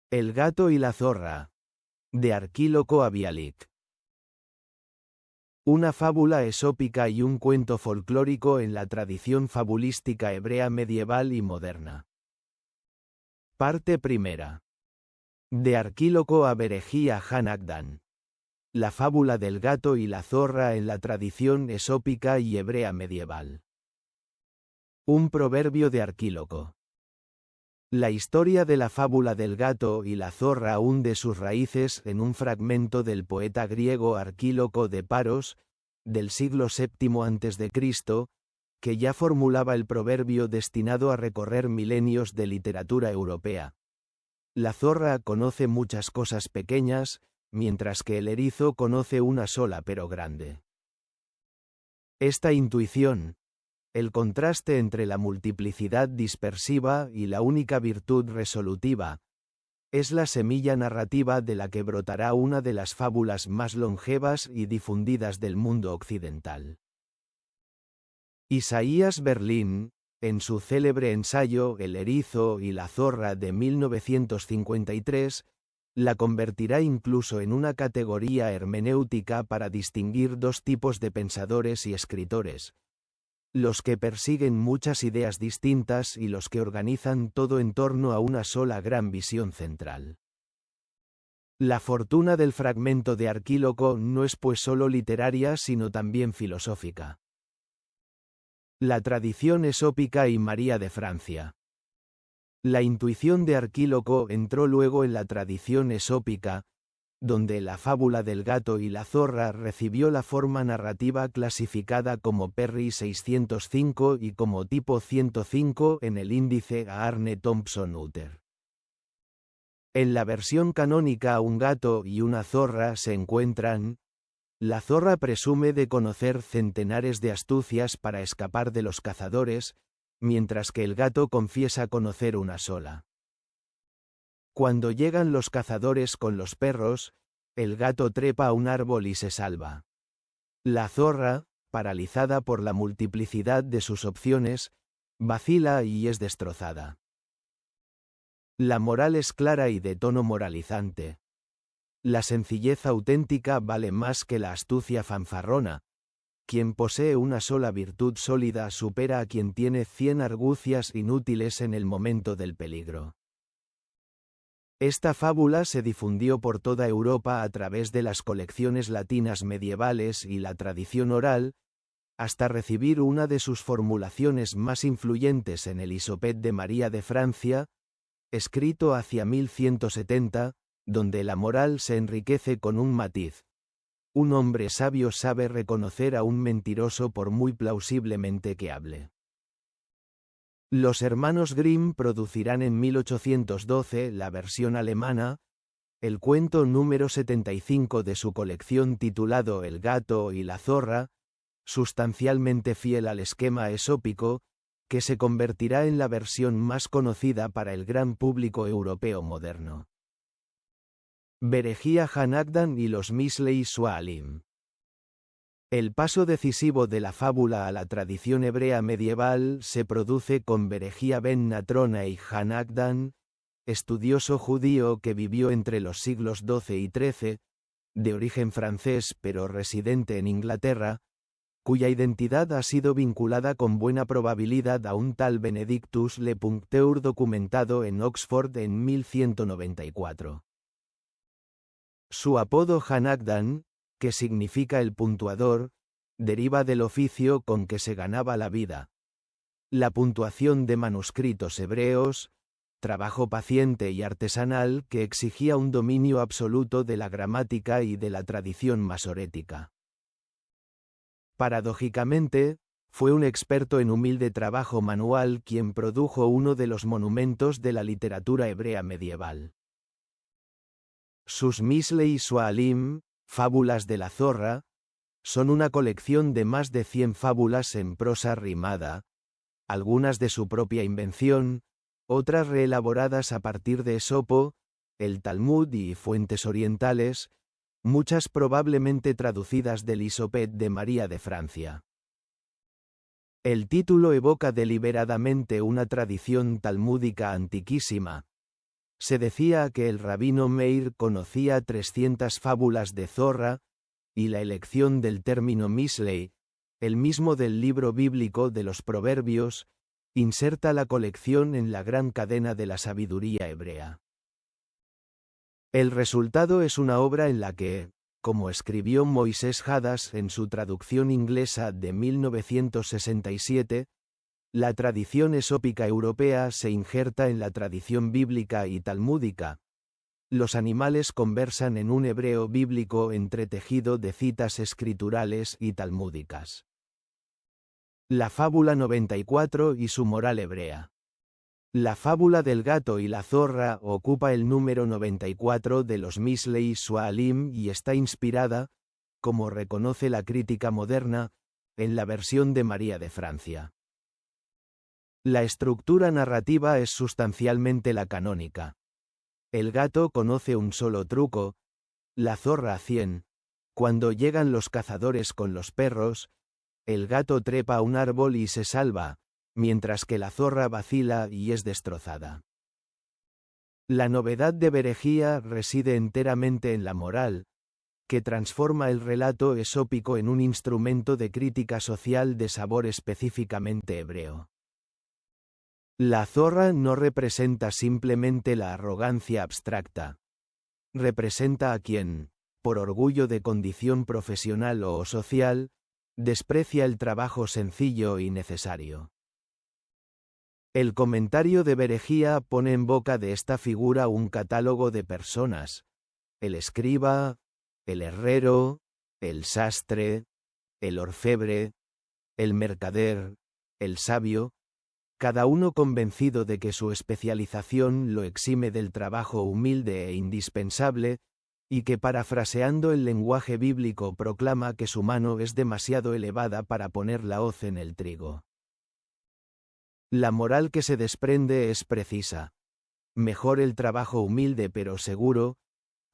El gato y la zorra, de Arquíloco a Bialik. Una fábula esópica y un cuento folclórico en la tradición fabulística hebrea medieval y moderna. Parte primera. De Arquíloco a Berejí a Hanagdan. La fábula del gato y la zorra en la tradición esópica y hebrea medieval. Un proverbio de Arquíloco. La historia de la fábula del gato y la zorra hunde sus raíces en un fragmento del poeta griego Arquíloco de Paros, del siglo VII a.C., que ya formulaba el proverbio destinado a recorrer milenios de literatura europea. La zorra conoce muchas cosas pequeñas, mientras que el erizo conoce una sola pero grande. Esta intuición, el contraste entre la multiplicidad dispersiva y la única virtud resolutiva, es la semilla narrativa de la que brotará una de las fábulas más longevas y difundidas del mundo occidental. Isaías Berlin, en su célebre ensayo El erizo y la zorra de 1953, la convertirá incluso en una categoría hermenéutica para distinguir dos tipos de pensadores y escritores: los que persiguen muchas ideas distintas y los que organizan todo en torno a una sola gran visión central. La fortuna del fragmento de Arquíloco no es pues solo literaria sino también filosófica. La tradición esópica y María de Francia. La intuición de Arquíloco entró luego en la tradición esópica, donde la fábula del gato y la zorra recibió la forma narrativa clasificada como Perry 605 y como tipo 105 en el índice Aarne Thompson Utter. En la versión canónica un gato y una zorra se encuentran. La zorra presume de conocer centenares de astucias para escapar de los cazadores, mientras que el gato confiesa conocer una sola. Cuando llegan los cazadores con los perros, el gato trepa a un árbol y se salva. La zorra, paralizada por la multiplicidad de sus opciones, vacila y es destrozada. La moral es clara y de tono moralizante. La sencillez auténtica vale más que la astucia fanfarrona. Quien posee una sola virtud sólida supera a quien tiene 100 argucias inútiles en el momento del peligro. Esta fábula se difundió por toda Europa a través de las colecciones latinas medievales y la tradición oral, hasta recibir una de sus formulaciones más influyentes en el Hisopet de María de Francia, escrito hacia 1170, donde la moral se enriquece con un matiz. Un hombre sabio sabe reconocer a un mentiroso por muy plausiblemente que hable. Los hermanos Grimm producirán en 1812 la versión alemana, el cuento número 75 de su colección titulado El gato y la zorra, sustancialmente fiel al esquema esópico, que se convertirá en la versión más conocida para el gran público europeo moderno. Berejí a Hanagdan y los Misley Sualim. El paso decisivo de la fábula a la tradición hebrea medieval se produce con Berejí ben Natrona y Hanagdan, estudioso judío que vivió entre los siglos XII y XIII, de origen francés pero residente en Inglaterra, cuya identidad ha sido vinculada con buena probabilidad a un tal Benedictus Le Puncteur documentado en Oxford en 1194. Su apodo Hanagdan, que significa el puntuador, deriva del oficio con que se ganaba la vida. La puntuación de manuscritos hebreos, trabajo paciente y artesanal que exigía un dominio absoluto de la gramática y de la tradición masorética. Paradójicamente, fue un experto en humilde trabajo manual quien produjo uno de los monumentos de la literatura hebrea medieval. Sus Misley Sualim, Fábulas de la zorra, son una colección de más de 100 fábulas en prosa rimada, algunas de su propia invención, otras reelaboradas a partir de Esopo, el Talmud y fuentes orientales, muchas probablemente traducidas del Hisopet de María de Francia. El título evoca deliberadamente una tradición talmúdica antiquísima, Se decía que el rabino Meir conocía 300 fábulas de Zorra, y la elección del término Misley, el mismo del libro bíblico de los Proverbios, inserta la colección en la gran cadena de la sabiduría hebrea. El resultado es una obra en la que, como escribió Moisés Hadas en su traducción inglesa de 1967, la tradición esópica europea se injerta en la tradición bíblica y talmúdica. Los animales conversan en un hebreo bíblico entretejido de citas escriturales y talmúdicas. La fábula 94 y su moral hebrea. La fábula del gato y la zorra ocupa el número 94 de los Mislei Sualim y está inspirada, como reconoce la crítica moderna, en la versión de María de Francia. La estructura narrativa es sustancialmente la canónica. El gato conoce un solo truco, la zorra 100. Cuando llegan los cazadores con los perros, el gato trepa a un árbol y se salva, mientras que la zorra vacila y es destrozada. La novedad de Berejía reside enteramente en la moral, que transforma el relato esópico en un instrumento de crítica social de sabor específicamente hebreo. La zorra no representa simplemente la arrogancia abstracta. Representa a quien, por orgullo de condición profesional o social, desprecia el trabajo sencillo y necesario. El comentario de Berejía pone en boca de esta figura un catálogo de personas: el escriba, el herrero, el sastre, el orfebre, el mercader, el sabio, cada uno convencido de que su especialización lo exime del trabajo humilde e indispensable, y que parafraseando el lenguaje bíblico proclama que su mano es demasiado elevada para poner la hoz en el trigo. La moral que se desprende es precisa. Mejor el trabajo humilde pero seguro,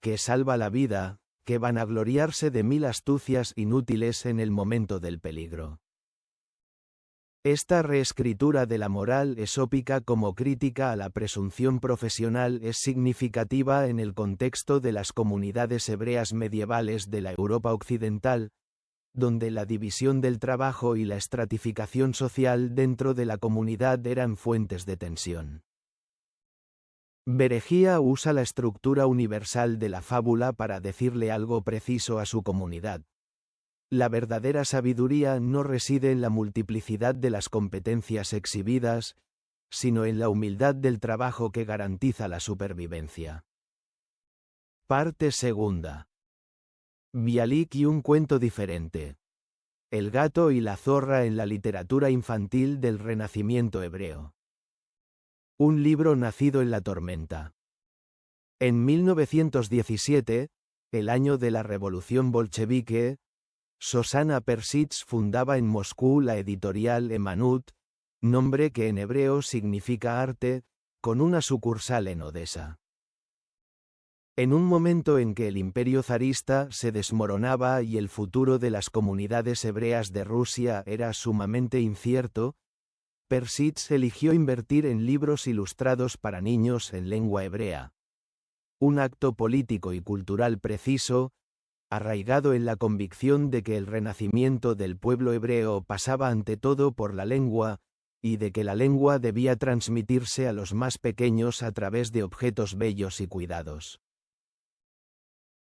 que salva la vida, que vanagloriarse de 1000 astucias inútiles en el momento del peligro. Esta reescritura de la moral esópica como crítica a la presunción profesional es significativa en el contexto de las comunidades hebreas medievales de la Europa occidental, donde la división del trabajo y la estratificación social dentro de la comunidad eran fuentes de tensión. Berejía usa la estructura universal de la fábula para decirle algo preciso a su comunidad. La verdadera sabiduría no reside en la multiplicidad de las competencias exhibidas, sino en la humildad del trabajo que garantiza la supervivencia. Parte segunda. Bialik y un cuento diferente. El gato y la zorra en la literatura infantil del Renacimiento hebreo. Un libro nacido en la tormenta. En 1917, el año de la Revolución Bolchevique, Shoshana Persich fundaba en Moscú la editorial Emanut, nombre que en hebreo significa arte, con una sucursal en Odessa. En un momento en que el imperio zarista se desmoronaba y el futuro de las comunidades hebreas de Rusia era sumamente incierto, Persich eligió invertir en libros ilustrados para niños en lengua hebrea. Un acto político y cultural preciso, arraigado en la convicción de que el renacimiento del pueblo hebreo pasaba ante todo por la lengua, y de que la lengua debía transmitirse a los más pequeños a través de objetos bellos y cuidados.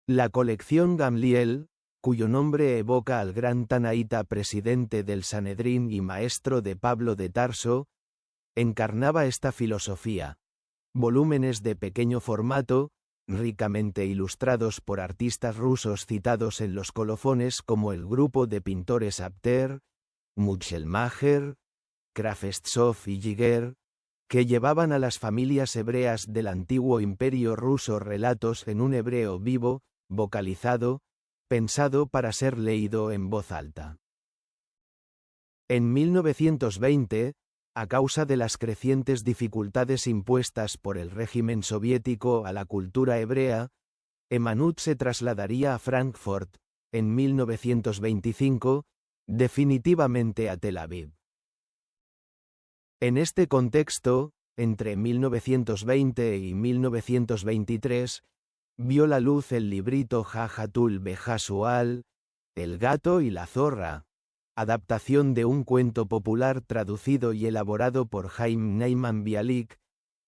La colección Gamliel, cuyo nombre evoca al gran tanaíta presidente del Sanedrín y maestro de Pablo de Tarso, encarnaba esta filosofía. Volúmenes de pequeño formato, ricamente ilustrados por artistas rusos citados en los colofones como el grupo de pintores Apter, Mutschelmacher, Kravtsov y Giger, que llevaban a las familias hebreas del antiguo imperio ruso relatos en un hebreo vivo, vocalizado, pensado para ser leído en voz alta. En 1920, a causa de las crecientes dificultades impuestas por el régimen soviético a la cultura hebrea, Emanut se trasladaría a Frankfurt, en 1925, definitivamente a Tel Aviv. En este contexto, entre 1920 y 1923, vio la luz el librito Jajatul Behasual, El gato y la zorra, adaptación de un cuento popular traducido y elaborado por Chaim Neyman Bialik,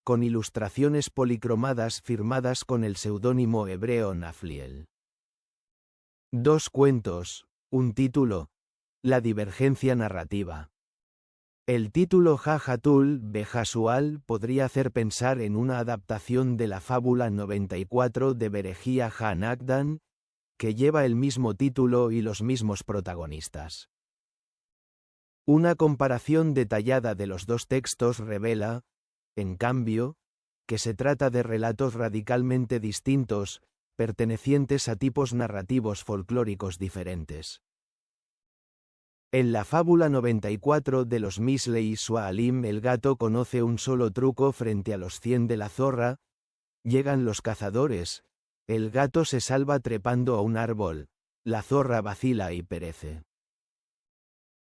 con ilustraciones policromadas firmadas con el seudónimo hebreo Nafliel. 2 cuentos, un título, la divergencia narrativa. El título Jajatul Behasual podría hacer pensar en una adaptación de la fábula 94 de Berejía Ha-Nagdan, que lleva el mismo título y los mismos protagonistas. Una comparación detallada de los 2 textos revela, en cambio, que se trata de relatos radicalmente distintos, pertenecientes a tipos narrativos folclóricos diferentes. En la fábula 94 de los Mislei Sualim, el gato conoce un solo truco frente a los 100 de la zorra. Llegan los cazadores, el gato se salva trepando a un árbol, la zorra vacila y perece.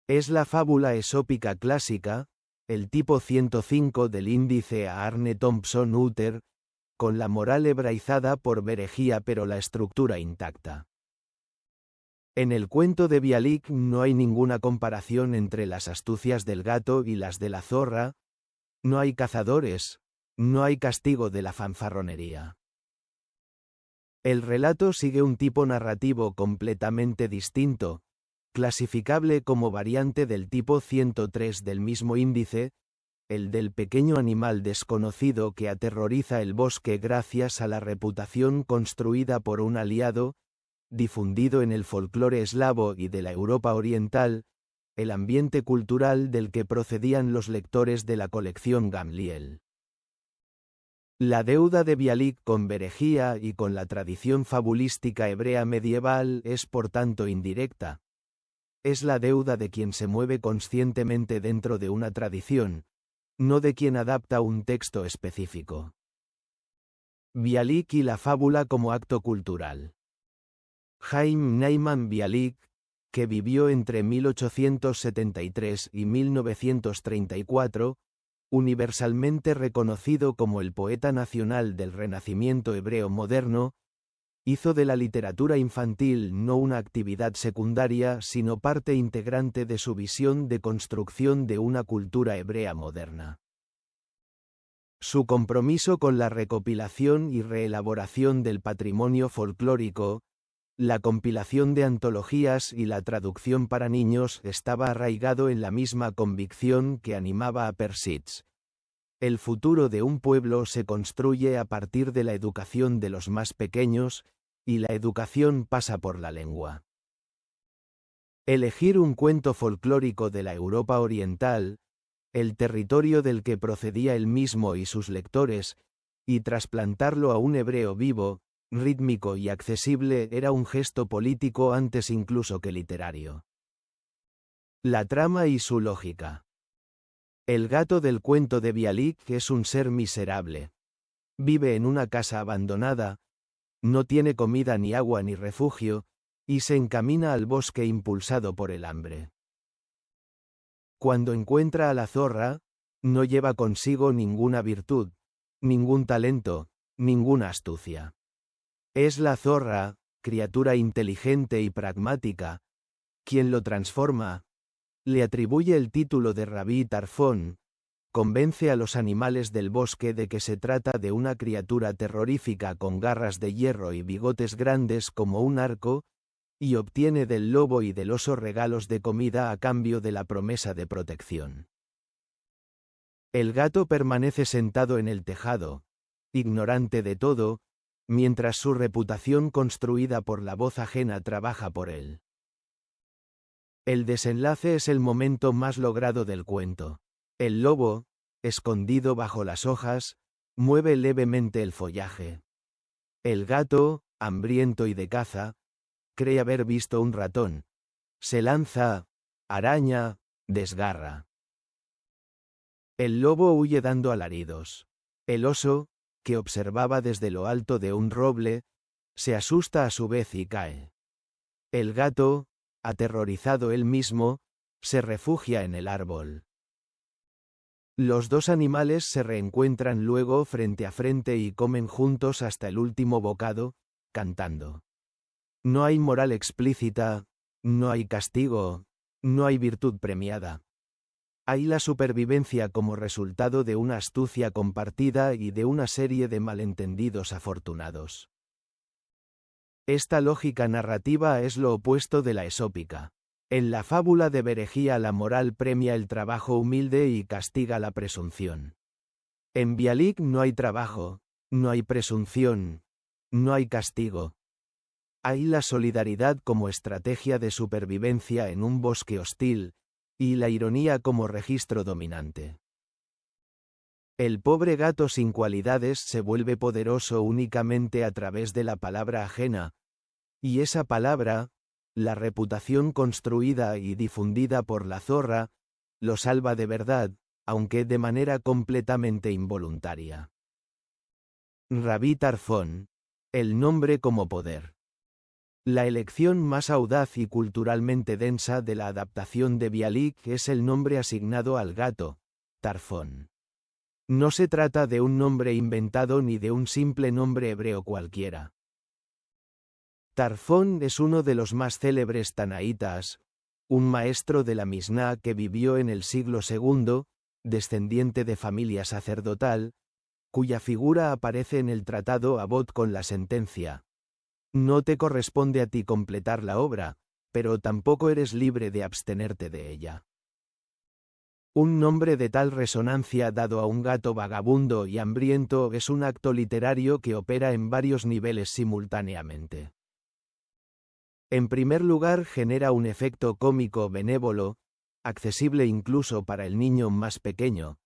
Es la fábula esópica clásica, el tipo 105 del índice a Arne Thompson Utter, con la moral hebraizada por Berejía pero la estructura intacta. En el cuento de Bialik no hay ninguna comparación entre las astucias del gato y las de la zorra, no hay cazadores, no hay castigo de la fanfarronería. El relato sigue un tipo narrativo completamente distinto, clasificable como variante del tipo 103 del mismo índice, el del pequeño animal desconocido que aterroriza el bosque gracias a la reputación construida por un aliado, difundido en el folclore eslavo y de la Europa oriental, el ambiente cultural del que procedían los lectores de la colección Gamliel. La deuda de Bialik con Berejía y con la tradición fabulística hebrea medieval es por tanto indirecta. Es la deuda de quien se mueve conscientemente dentro de una tradición, no de quien adapta un texto específico. Bialik y la fábula como acto cultural. Chaim Neyman Bialik, que vivió entre 1873 y 1934, universalmente reconocido como el poeta nacional del Renacimiento hebreo moderno, hizo de la literatura infantil no una actividad secundaria sino parte integrante de su visión de construcción de una cultura hebrea moderna. Su compromiso con la recopilación y reelaboración del patrimonio folclórico, la compilación de antologías y la traducción para niños estaba arraigado en la misma convicción que animaba a Persitz. El futuro de un pueblo se construye a partir de la educación de los más pequeños, y la educación pasa por la lengua. Elegir un cuento folclórico de la Europa oriental, el territorio del que procedía él mismo y sus lectores, y trasplantarlo a un hebreo vivo, rítmico y accesible era un gesto político antes incluso que literario. La trama y su lógica. El gato del cuento de Bialik es un ser miserable. Vive en una casa abandonada, no tiene comida ni agua ni refugio, y se encamina al bosque impulsado por el hambre. Cuando encuentra a la zorra, no lleva consigo ninguna virtud, ningún talento, ninguna astucia. Es la zorra, criatura inteligente y pragmática, quien lo transforma, le atribuye el título de Rabí Tarfón, convence a los animales del bosque de que se trata de una criatura terrorífica con garras de hierro y bigotes grandes como un arco, y obtiene del lobo y del oso regalos de comida a cambio de la promesa de protección. El gato permanece sentado en el tejado, ignorante de todo, mientras su reputación construida por la voz ajena trabaja por él. El desenlace es el momento más logrado del cuento. El lobo, escondido bajo las hojas, mueve levemente el follaje. El gato, hambriento y de caza, cree haber visto un ratón. Se lanza, araña, desgarra. El lobo huye dando alaridos. El oso, que observaba desde lo alto de un roble, se asusta a su vez y cae. El gato, aterrorizado él mismo, se refugia en el árbol. Los dos animales se reencuentran luego frente a frente y comen juntos hasta el último bocado, cantando. No hay moral explícita, no hay castigo, no hay virtud premiada. Hay la supervivencia como resultado de una astucia compartida y de una serie de malentendidos afortunados. Esta lógica narrativa es lo opuesto de la esópica. En la fábula de Beregía la moral premia el trabajo humilde y castiga la presunción. En Bialik no hay trabajo, no hay presunción, no hay castigo. Hay la solidaridad como estrategia de supervivencia en un bosque hostil, y la ironía como registro dominante. El pobre gato sin cualidades se vuelve poderoso únicamente a través de la palabra ajena, y esa palabra, la reputación construida y difundida por la zorra, lo salva de verdad, aunque de manera completamente involuntaria. Rabí Tarfón. El nombre como poder. La elección más audaz y culturalmente densa de la adaptación de Bialik es el nombre asignado al gato, Tarfón. No se trata de un nombre inventado ni de un simple nombre hebreo cualquiera. Tarfón es uno de los más célebres tanaítas, un maestro de la Misná que vivió en el siglo II, descendiente de familia sacerdotal, cuya figura aparece en el tratado Avot con la sentencia: no te corresponde a ti completar la obra, pero tampoco eres libre de abstenerte de ella. Un nombre de tal resonancia dado a un gato vagabundo y hambriento es un acto literario que opera en varios niveles simultáneamente. En primer lugar, genera un efecto cómico benévolo, accesible incluso para el niño más pequeño.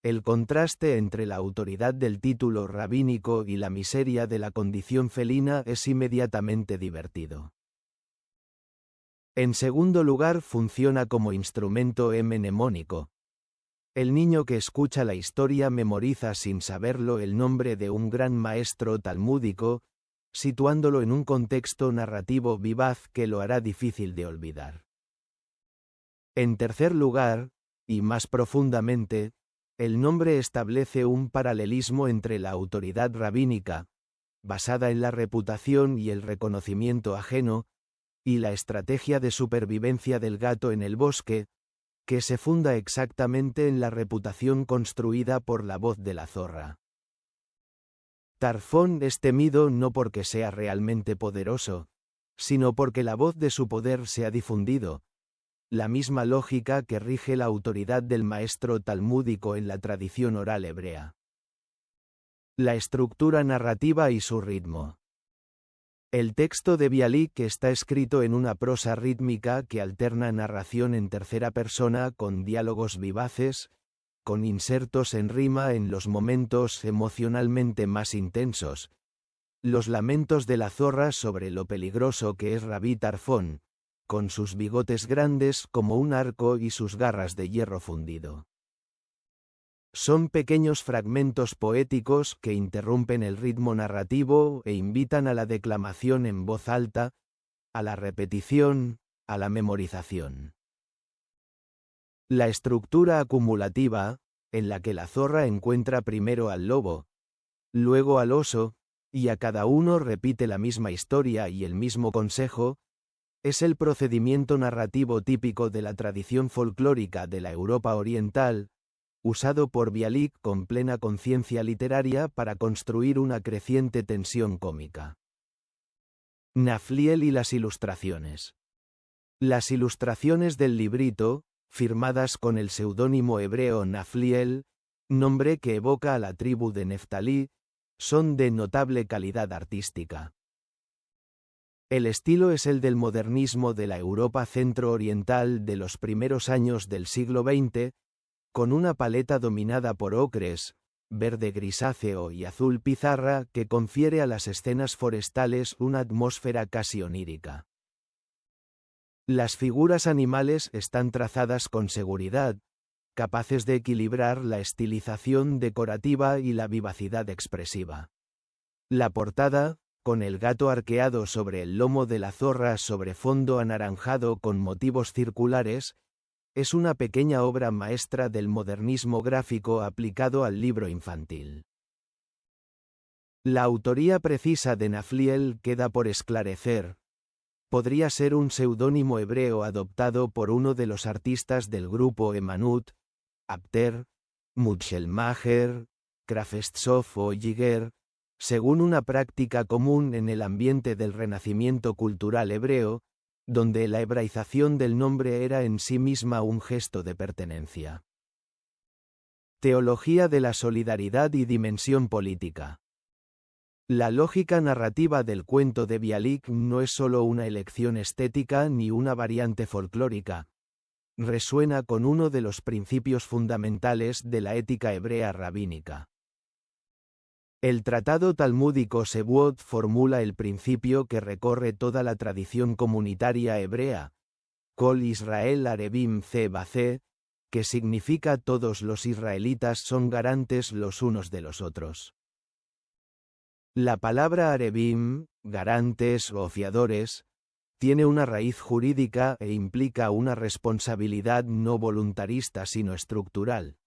El contraste entre la autoridad del título rabínico y la miseria de la condición felina es inmediatamente divertido. En segundo lugar, funciona como instrumento mnemónico. El niño que escucha la historia memoriza sin saberlo el nombre de un gran maestro talmúdico, situándolo en un contexto narrativo vivaz que lo hará difícil de olvidar. En tercer lugar, y más profundamente, el nombre establece un paralelismo entre la autoridad rabínica, basada en la reputación y el reconocimiento ajeno, y la estrategia de supervivencia del gato en el bosque, que se funda exactamente en la reputación construida por la voz de la zorra. Tarfón es temido no porque sea realmente poderoso, sino porque la voz de su poder se ha difundido, la misma lógica que rige la autoridad del maestro talmúdico en la tradición oral hebrea. La estructura narrativa y su ritmo. El texto de Bialik está escrito en una prosa rítmica que alterna narración en tercera persona con diálogos vivaces, con insertos en rima en los momentos emocionalmente más intensos. Los lamentos de la zorra sobre lo peligroso que es Rabí Tarfón, con sus bigotes grandes como un arco y sus garras de hierro fundido. Son pequeños fragmentos poéticos que interrumpen el ritmo narrativo e invitan a la declamación en voz alta, a la repetición, a la memorización. La estructura acumulativa, en la que la zorra encuentra primero al lobo, luego al oso, y a cada uno repite la misma historia y el mismo consejo, es el procedimiento narrativo típico de la tradición folclórica de la Europa oriental, usado por Bialik con plena conciencia literaria para construir una creciente tensión cómica. Nafliel y las ilustraciones. Las ilustraciones del librito, firmadas con el seudónimo hebreo Nafliel, nombre que evoca a la tribu de Neftalí, son de notable calidad artística. El estilo es el del modernismo de la Europa centro-oriental de los primeros años del siglo XX, con una paleta dominada por ocres, verde grisáceo y azul pizarra que confiere a las escenas forestales una atmósfera casi onírica. Las figuras animales están trazadas con seguridad, capaces de equilibrar la estilización decorativa y la vivacidad expresiva. La portada, con el gato arqueado sobre el lomo de la zorra sobre fondo anaranjado con motivos circulares, Es una pequeña obra maestra del modernismo gráfico aplicado al libro infantil. La autoría precisa de Nafliel queda por esclarecer. Podría ser un seudónimo hebreo adoptado por uno de los artistas del grupo Emanut, Abter, Mutzelmacher, Kraftsov o Giger, según una práctica común en el ambiente del renacimiento cultural hebreo, donde la hebraización del nombre era en sí misma un gesto de pertenencia. Teología de la solidaridad y dimensión política. La lógica narrativa del cuento de Bialik no es solo una elección estética ni una variante folclórica. Resuena con uno de los principios fundamentales de la ética hebrea rabínica. El tratado talmúdico Sebuot formula el principio que recorre toda la tradición comunitaria hebrea, Kol Israel Arebim Ce Bacé, que significa todos los israelitas son garantes los unos de los otros. La palabra Arebim, garantes o fiadores, tiene una raíz jurídica e implica una responsabilidad no voluntarista sino estructural.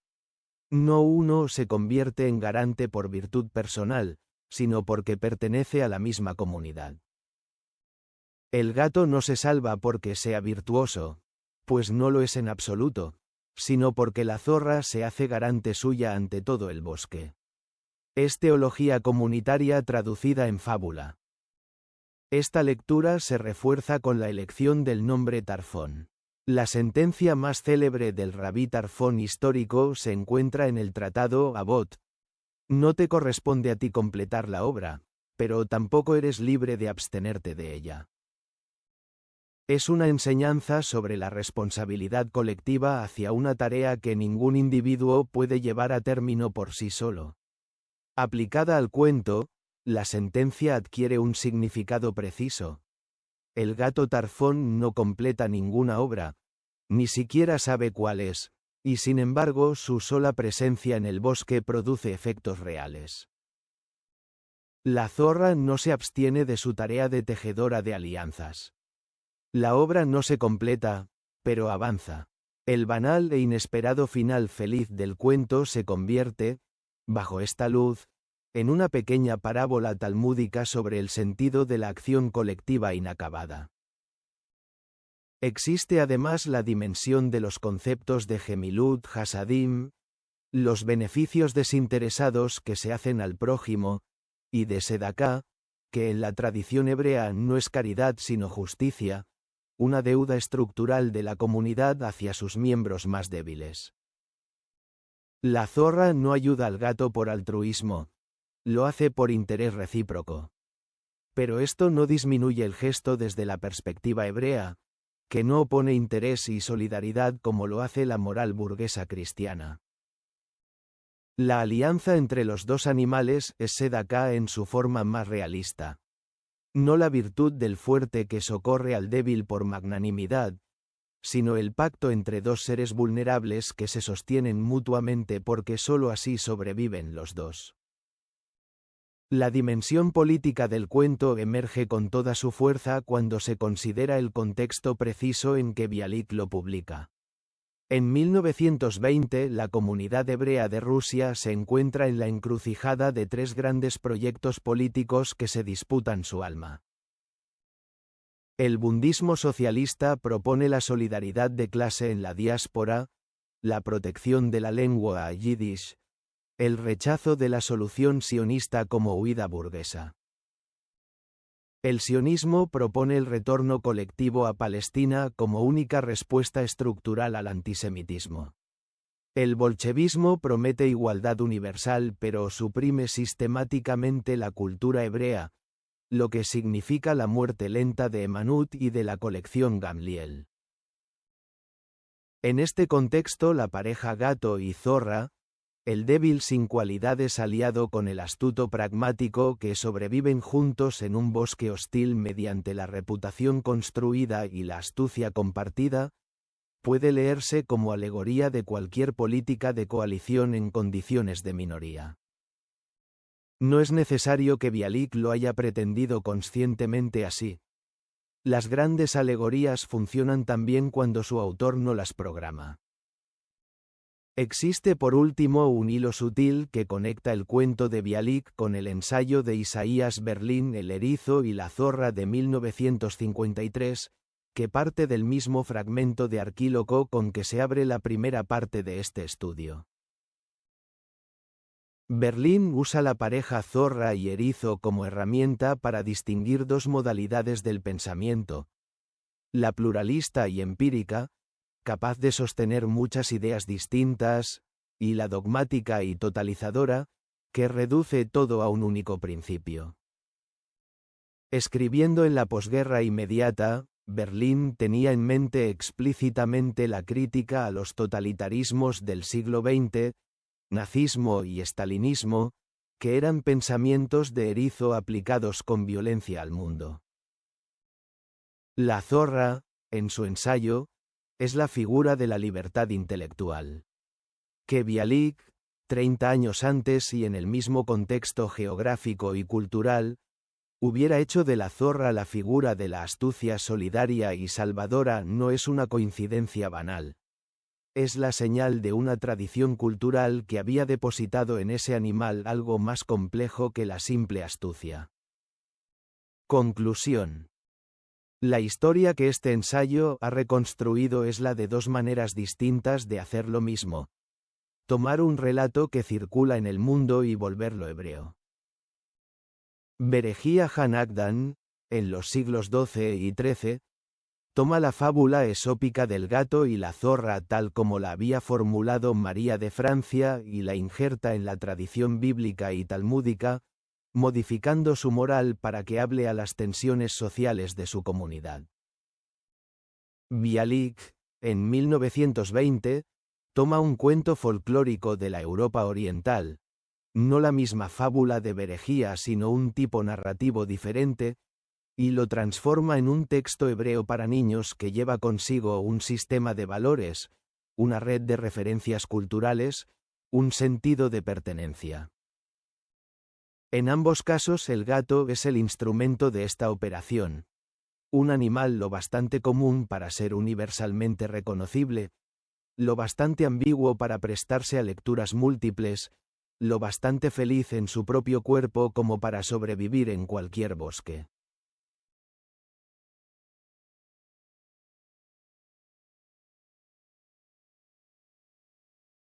No uno se convierte en garante por virtud personal, sino porque pertenece a la misma comunidad. El gato no se salva porque sea virtuoso, pues no lo es en absoluto, sino porque la zorra se hace garante suya ante todo el bosque. Es teología comunitaria traducida en fábula. Esta lectura se refuerza con la elección del nombre Tarfón. La sentencia más célebre del rabí Tarfón histórico se encuentra en el tratado Avot. No te corresponde a ti completar la obra, pero tampoco eres libre de abstenerte de ella. Es una enseñanza sobre la responsabilidad colectiva hacia una tarea que ningún individuo puede llevar a término por sí solo. Aplicada al cuento, la sentencia adquiere un significado preciso. El gato Tarfón no completa ninguna obra, ni siquiera sabe cuál es, y sin embargo su sola presencia en el bosque produce efectos reales. La zorra no se abstiene de su tarea de tejedora de alianzas. La obra no se completa, pero avanza. El banal e inesperado final feliz del cuento se convierte, bajo esta luz, en una pequeña parábola talmúdica sobre el sentido de la acción colectiva inacabada. Existe además la dimensión de los conceptos de Gemilut Hasadim, los beneficios desinteresados que se hacen al prójimo, y de Sedaká, que en la tradición hebrea no es caridad sino justicia, una deuda estructural de la comunidad hacia sus miembros más débiles. La zorra no ayuda al gato por altruismo, lo hace por interés recíproco. Pero esto no disminuye el gesto desde la perspectiva hebrea, que no opone interés y solidaridad como lo hace la moral burguesa cristiana. La alianza entre los dos animales es Sedaká en su forma más realista. No la virtud del fuerte que socorre al débil por magnanimidad, sino el pacto entre dos seres vulnerables que se sostienen mutuamente porque sólo así sobreviven los dos. La dimensión política del cuento emerge con toda su fuerza cuando se considera el contexto preciso en que Bialik lo publica. En 1920, la comunidad hebrea de Rusia se encuentra en la encrucijada de tres grandes proyectos políticos que se disputan su alma. El bundismo socialista propone la solidaridad de clase en la diáspora, la protección de la lengua yiddish, el rechazo de la solución sionista como huida burguesa. El sionismo propone el retorno colectivo a Palestina como única respuesta estructural al antisemitismo. El bolchevismo promete igualdad universal pero suprime sistemáticamente la cultura hebrea, lo que significa la muerte lenta de Emanut y de la colección Gamliel. En este contexto la pareja gato y zorra, el débil sin cualidades aliado con el astuto pragmático que sobreviven juntos en un bosque hostil mediante la reputación construida y la astucia compartida, puede leerse como alegoría de cualquier política de coalición en condiciones de minoría. No es necesario que Bialik lo haya pretendido conscientemente así. Las grandes alegorías funcionan también cuando su autor no las programa. Existe por último un hilo sutil que conecta el cuento de Bialik con el ensayo de Isaías Berlin El erizo y la zorra de 1953, que parte del mismo fragmento de Arquíloco con que se abre la primera parte de este estudio. Berlin usa la pareja zorra y erizo como herramienta para distinguir dos modalidades del pensamiento: la pluralista y empírica, capaz de sostener muchas ideas distintas, y la dogmática y totalizadora, que reduce todo a un único principio. Escribiendo en la posguerra inmediata, Berlin tenía en mente explícitamente la crítica a los totalitarismos del siglo XX, nazismo y estalinismo, que eran pensamientos de erizo aplicados con violencia al mundo. La zorra, en su ensayo, es la figura de la libertad intelectual. Que Bialik, 30 años antes y en el mismo contexto geográfico y cultural, hubiera hecho de la zorra la figura de la astucia solidaria y salvadora no es una coincidencia banal. Es la señal de una tradición cultural que había depositado en ese animal algo más complejo que la simple astucia. Conclusión. La historia que este ensayo ha reconstruido es la de dos maneras distintas de hacer lo mismo: tomar un relato que circula en el mundo y volverlo hebreo. Berejía Hanagdan, en los siglos XII y XIII, toma la fábula esópica del gato y la zorra tal como la había formulado María de Francia y la injerta en la tradición bíblica y talmúdica, modificando su moral para que hable a las tensiones sociales de su comunidad. Bialik, en 1920, toma un cuento folclórico de la Europa oriental, no la misma fábula de Berejía sino un tipo narrativo diferente, y lo transforma en un texto hebreo para niños que lleva consigo un sistema de valores, una red de referencias culturales, un sentido de pertenencia. En ambos casos el gato es el instrumento de esta operación, un animal lo bastante común para ser universalmente reconocible, lo bastante ambiguo para prestarse a lecturas múltiples, lo bastante feliz en su propio cuerpo como para sobrevivir en cualquier bosque.